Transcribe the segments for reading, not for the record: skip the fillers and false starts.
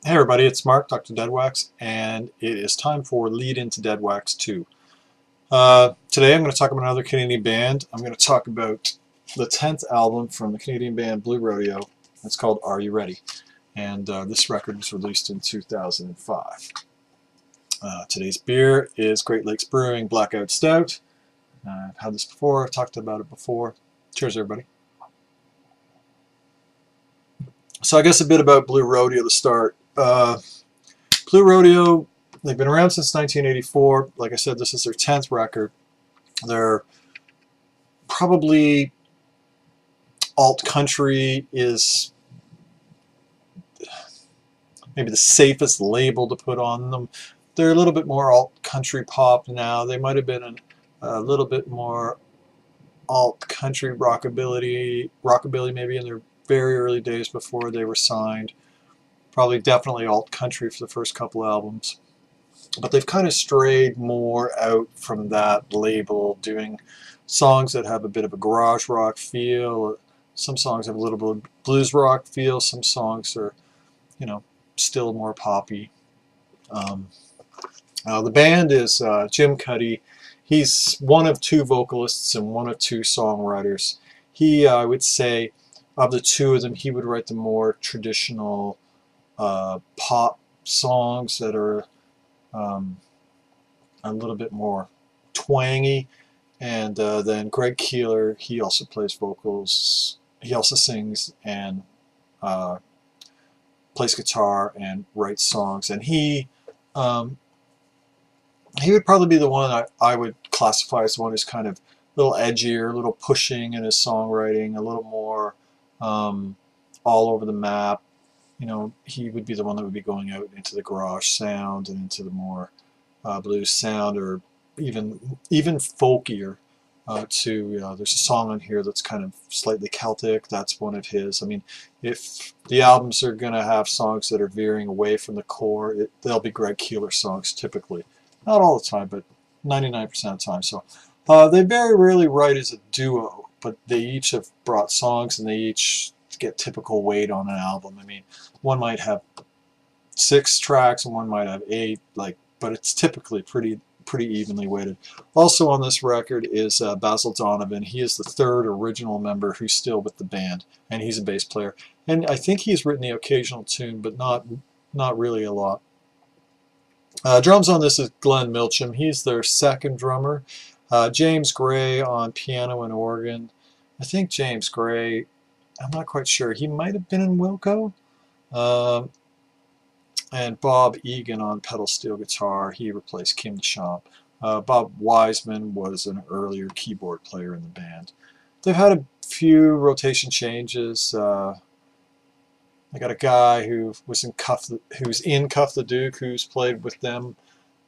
Hey everybody, it's Mark, DoctorDeadwax, and it is time for Lead Into Deadwax 2. Today I'm going to talk about another Canadian band. I'm going to talk about the 10th album from the Canadian band Blue Rodeo. It's called Are You Ready? And this record was released in 2005. Today's beer is Great Lakes Brewing Blackout Stout. I've had this before, I've talked about it before. Cheers everybody. So I guess a bit about Blue Rodeo to start. Blue Rodeo, they've been around since 1984. Like I said, this is their 10th record. They're probably alt country is maybe the safest label to put on them. They're a little bit more alt country pop now. They might have been a little bit more alt country rockabilly maybe in their very early days before they were signed. Probably definitely alt country for the first couple albums. But they've kind of strayed more out from that label, doing songs that have a bit of a garage rock feel. Some songs have a little bit of blues rock feel. Some songs are, still more poppy. The band is Jim Cuddy. He's one of two vocalists and one of two songwriters. He, I would say, of the two of them, he would write the more traditional pop songs that are a little bit more twangy, and then Greg Keeler, he also plays vocals, he also sings and plays guitar and writes songs, and he would probably be the one I would classify as the one who's kind of a little edgier, a little pushing in his songwriting, a little more all over the map. He would be the one that would be going out into the garage sound and into the more blues sound, or even folkier too. There's a song on here that's kind of slightly Celtic. That's one of his. I mean, if the albums are going to have songs that are veering away from the core, they'll be Greg Keeler songs typically. Not all the time, but 99% of the time. So they very rarely write as a duo, but they each have brought songs, and they each get typical weight on an album. I mean, one might have 6 tracks and one might have 8, but it's typically pretty evenly weighted. Also on this record is Basil Donovan. He is the 3rd original member who's still with the band, and he's a bass player. And I think he's written the occasional tune, but not really a lot. Drums on this is Glenn Milcham. He's their 2nd drummer. James Gray on piano and organ. I think James Gray, I'm not quite sure. He might have been in Wilco. And Bob Egan on pedal steel guitar. He replaced Kim Deschamps. Bob Wiseman was an earlier keyboard player in the band. They've had a few rotation changes. I got a guy who's in Cuff the Duke, who's played with them,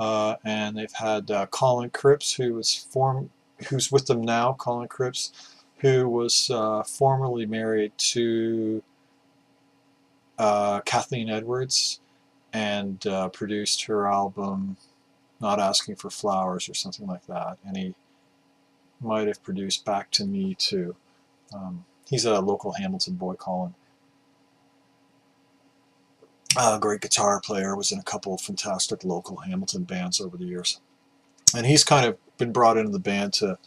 and they've had Colin Cripps, who's with them now. Colin Cripps, who was formerly married to Kathleen Edwards, and produced her album Not Asking for Flowers or something like that, and he might have produced Back to Me too. He's a local Hamilton boy, Colin. Great guitar player, was in a couple of fantastic local Hamilton bands over the years. And he's kind of been brought into the band to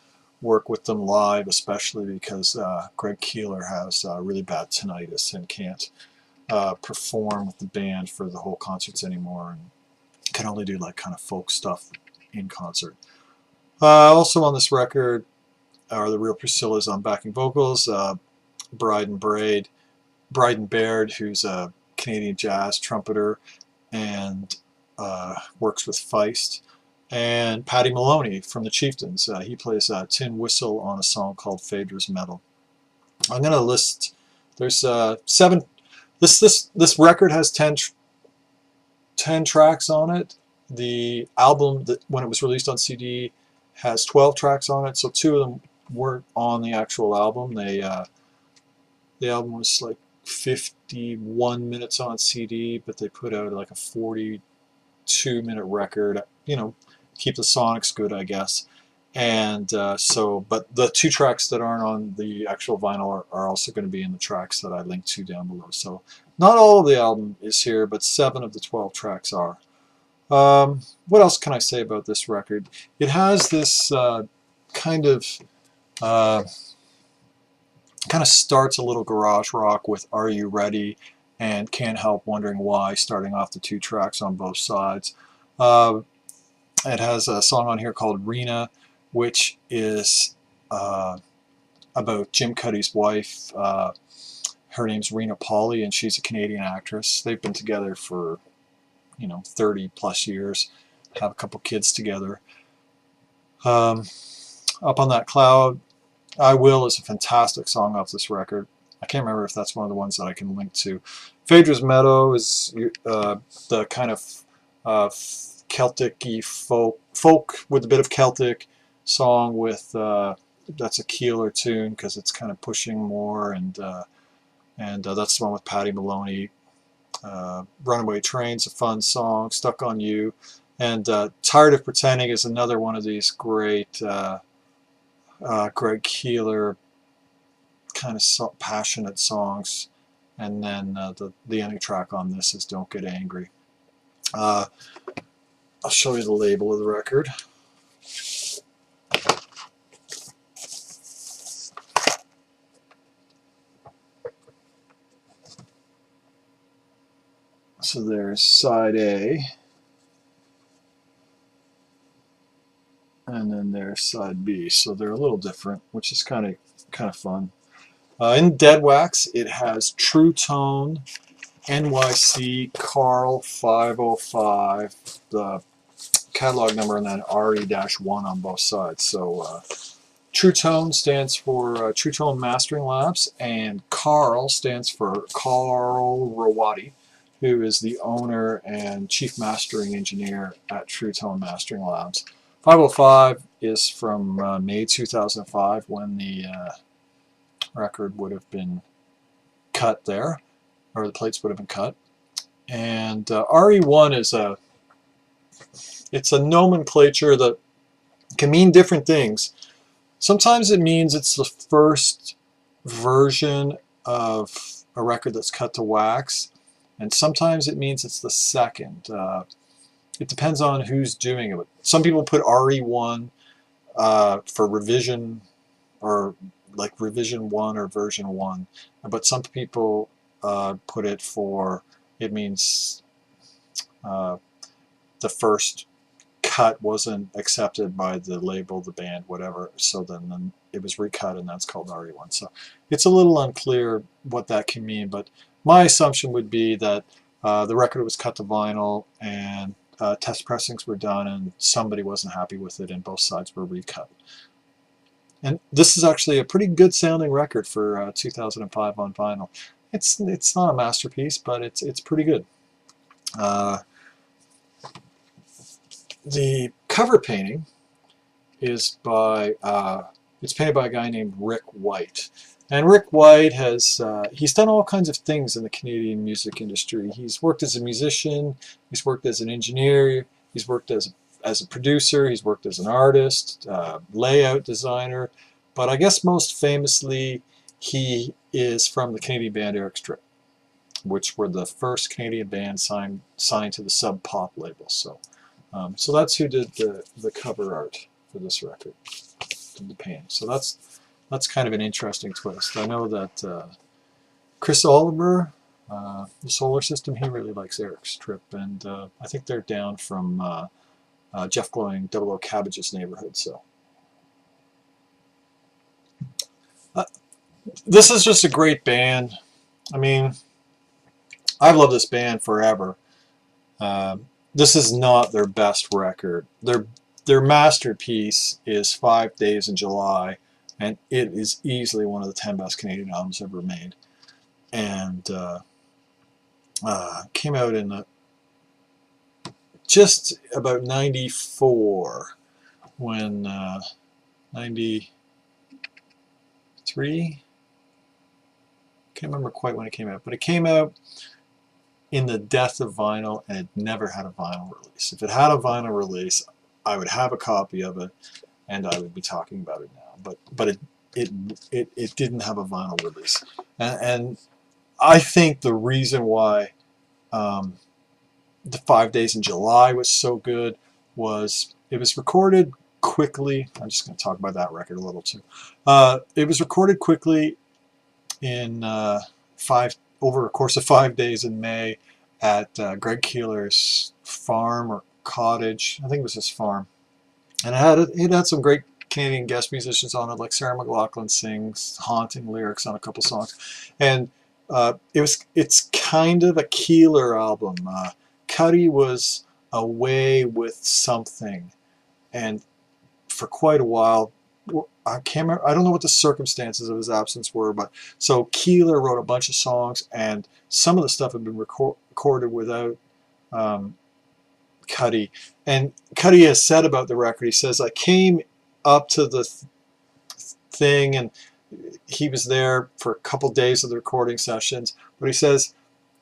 work with them live, especially because Greg Keeler has really bad tinnitus and can't perform with the band for the whole concerts anymore, and can only do kind of folk stuff in concert. Also on this record are the Real Priscillas on backing vocals, Bryden Baird, who's a Canadian jazz trumpeter and works with Feist, and Paddy Maloney from the Chieftains. He plays tin whistle on a song called Phaedra's Metal. I'm going to list, there's 7, this record has 10 tracks on it. The album, when it was released on CD, has 12 tracks on it, so 2 of them weren't on the actual album. The album was 51 minutes on CD, but they put out a 42-minute record, keep the sonics good, I guess. And but the 2 tracks that aren't on the actual vinyl are also going to be in the tracks that I linked to down below. So Not all of the album is here, but 7 of the 12 tracks are. What else can I say about this record? It has this kind of starts a little garage rock with Are You Ready and Can't Help Wondering Why, starting off the 2 tracks on both sides. It has a song on here called Rena, which is about Jim Cuddy's wife. Her name's Rena Pauley, and she's a Canadian actress. They've been together for 30 plus years, have a couple kids together. Up on That Cloud, I Will is a fantastic song off this record. I can't remember if that's one of the ones that I can link to. Phaedra's Meadow is the kind of Celtic-y folk with a bit of Celtic song with that's a Keeler tune because it's kind of pushing more, and that's the one with Paddy Maloney. Runaway Train's a fun song. Stuck on You, and Tired of Pretending is another one of these great Greg Keeler kind of passionate songs. And then the ending track on this is Don't Get Angry. I'll show you the label of the record. So there's side A, and then there's side B. So they're a little different, which is kind of fun. In Deadwax, it has True Tone, NYC, Carl 505, the catalog number, and then RE-1 on both sides. So True Tone stands for True Tone Mastering Labs, and Carl stands for Carl Rawati, who is the owner and chief mastering engineer at True Tone Mastering Labs. 505 is from May 2005, when the record would have been cut there, or the plates would have been cut. And RE1 is it's a nomenclature that can mean different things. Sometimes it means it's the first version of a record that's cut to wax, and sometimes it means it's the second. It depends on who's doing it. Some people put RE1 for revision, or like revision 1 or version 1, but some people put it for, it means the first cut wasn't accepted by the label, the band, whatever, so then it was recut, and that's called RE1. So it's a little unclear what that can mean, but my assumption would be that the record was cut to vinyl, and test pressings were done, and somebody wasn't happy with it, and both sides were recut. And this is actually a pretty good sounding record for 2005 on vinyl. It's not a masterpiece, but it's pretty good. The cover painting is by it's painted by a guy named Rick White, and Rick White has he's done all kinds of things in the Canadian music industry. He's worked as a musician, he's worked as an engineer, he's worked as a producer, he's worked as an artist, layout designer, but I guess most famously he is from the Canadian band Eric Strip, which were the first Canadian band signed to the Sub Pop label. So that's who did the cover art for this record, the painting. So that's kind of an interesting twist. I know that Chris Oliver, the Solar System, he really likes Eric Strip, and I think they're down from Jeff Glowing, Double O Cabbage's neighborhood. So this is just a great band. I mean, I've loved this band forever. This is not their best record. Their masterpiece is 5 Days in July, and it is easily one of the 10 best Canadian albums ever made. And came out in just about 94, when 93? Can't remember quite when it came out, but it came out in the death of vinyl, and it never had a vinyl release. If it had a vinyl release, I would have a copy of it, and I would be talking about it now. But it didn't have a vinyl release, and I think the reason why the 5 Days in July was so good was it was recorded quickly. I'm just going to talk about that record a little too. It was recorded quickly in over a course of 5 days in May at Greg Keeler's farm or cottage. I think it was his farm, and it had some great Canadian guest musicians on it, like Sarah McLachlan sings haunting lyrics on a couple songs, and it's kind of a Keeler album. Cuddy was away with something, and for quite a while, I can't remember, I don't know what the circumstances of his absence were, but so Keeler wrote a bunch of songs, and some of the stuff had been recorded without Cuddy. And Cuddy has said about the record, he says, I came up to the thing, and he was there for a couple days of the recording sessions, but he says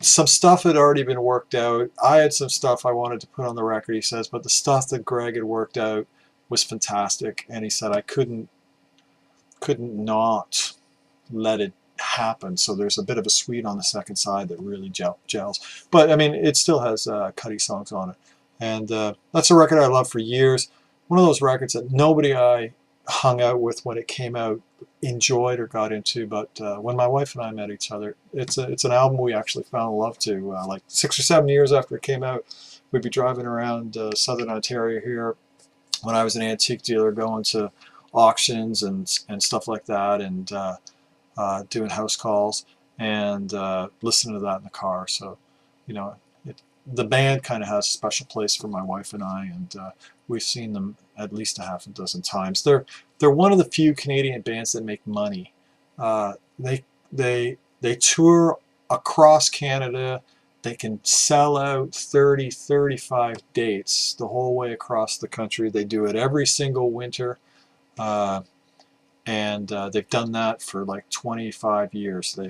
some stuff had already been worked out. I had some stuff I wanted to put on the record, he says, but the stuff that Greg had worked out was fantastic, and he said I couldn't not let it happen. So there's a bit of a suite on the second side that really gels. But I mean, it still has Cuddy songs on it, and that's a record I loved for years. One of those records that nobody I hung out with when it came out enjoyed or got into, but when my wife and I met each other, it's an album we actually found love to. Like 6 or 7 years after it came out, we'd be driving around southern Ontario here when I was an antique dealer, going to auctions and stuff like that, and doing house calls, and listening to that in the car. So, you know, the band kind of has a special place for my wife and I, and we've seen them at least a half a dozen times. They're one of the few Canadian bands that make money. They tour across Canada. They can sell out 30, 35 dates the whole way across the country. They do it every single winter, and they've done that for like 25 years. When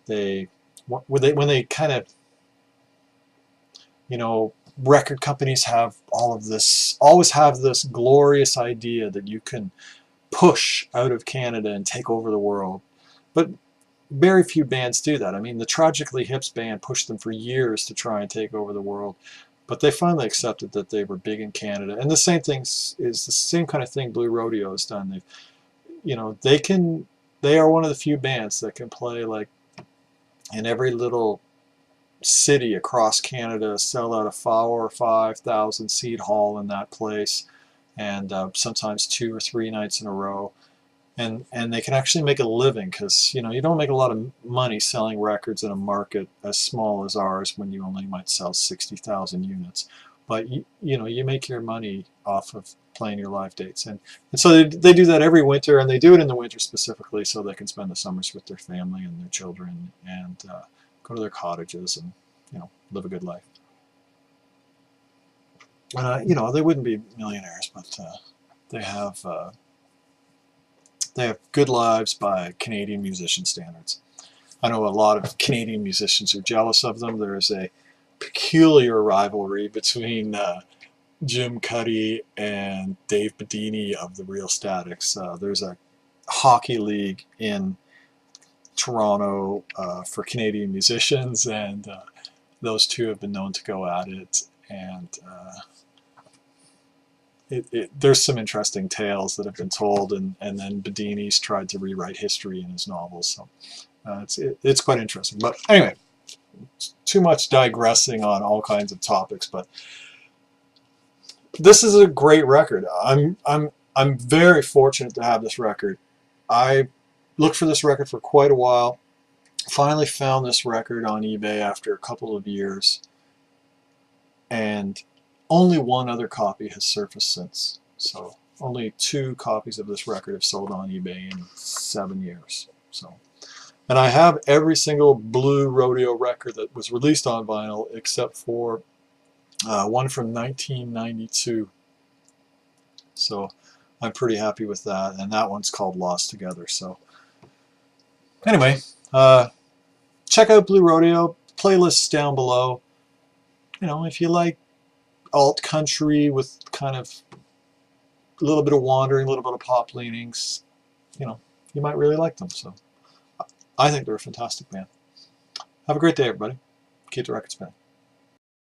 they kind of, you know, record companies have always have this glorious idea that you can push out of Canada and take over the world, but very few bands do that. I mean, the Tragically Hip's band pushed them for years to try and take over the world, but they finally accepted that they were big in Canada. And the same thing is the same kind of thing Blue Rodeo has done. They've, you know, they are one of the few bands that can play like in every little city across Canada, sell out a 4,000 or 5,000 seat hall in that place, and sometimes 2 or 3 nights in a row. And they can actually make a living, because, you know, you don't make a lot of money selling records in a market as small as ours when you only might sell 60,000 units. But you know, you make your money off of playing your live dates, and so they do that every winter, and they do it in the winter specifically so they can spend the summers with their family and their children, and go to their cottages and, you know, live a good life. You know, they wouldn't be millionaires, but they have good lives by Canadian musician standards. I know a lot of Canadian musicians are jealous of them. There is a peculiar rivalry between Jim Cuddy and Dave Bedini of the Real Statics. There's a hockey league in Toronto for Canadian musicians, and those two have been known to go at it, and there's some interesting tales that have been told, and then Bedini's tried to rewrite history in his novels, so it's quite interesting. But anyway, too much digressing on all kinds of topics, but this is a great record. I'm very fortunate to have this record. I looked for this record for quite a while. Finally found this record on eBay after a couple of years, and only one other copy has surfaced since. So only 2 copies of this record have sold on eBay in 7 years. So, and I have every single Blue Rodeo record that was released on vinyl except for one from 1992. So I'm pretty happy with that, and that one's called Lost Together. So anyway, check out Blue Rodeo. Playlists down below. You know, if you like alt country with kind of a little bit of wandering, a little bit of pop leanings, you know, you might really like them. So I think they're a fantastic band. Have a great day, everybody. Keep the record spinning.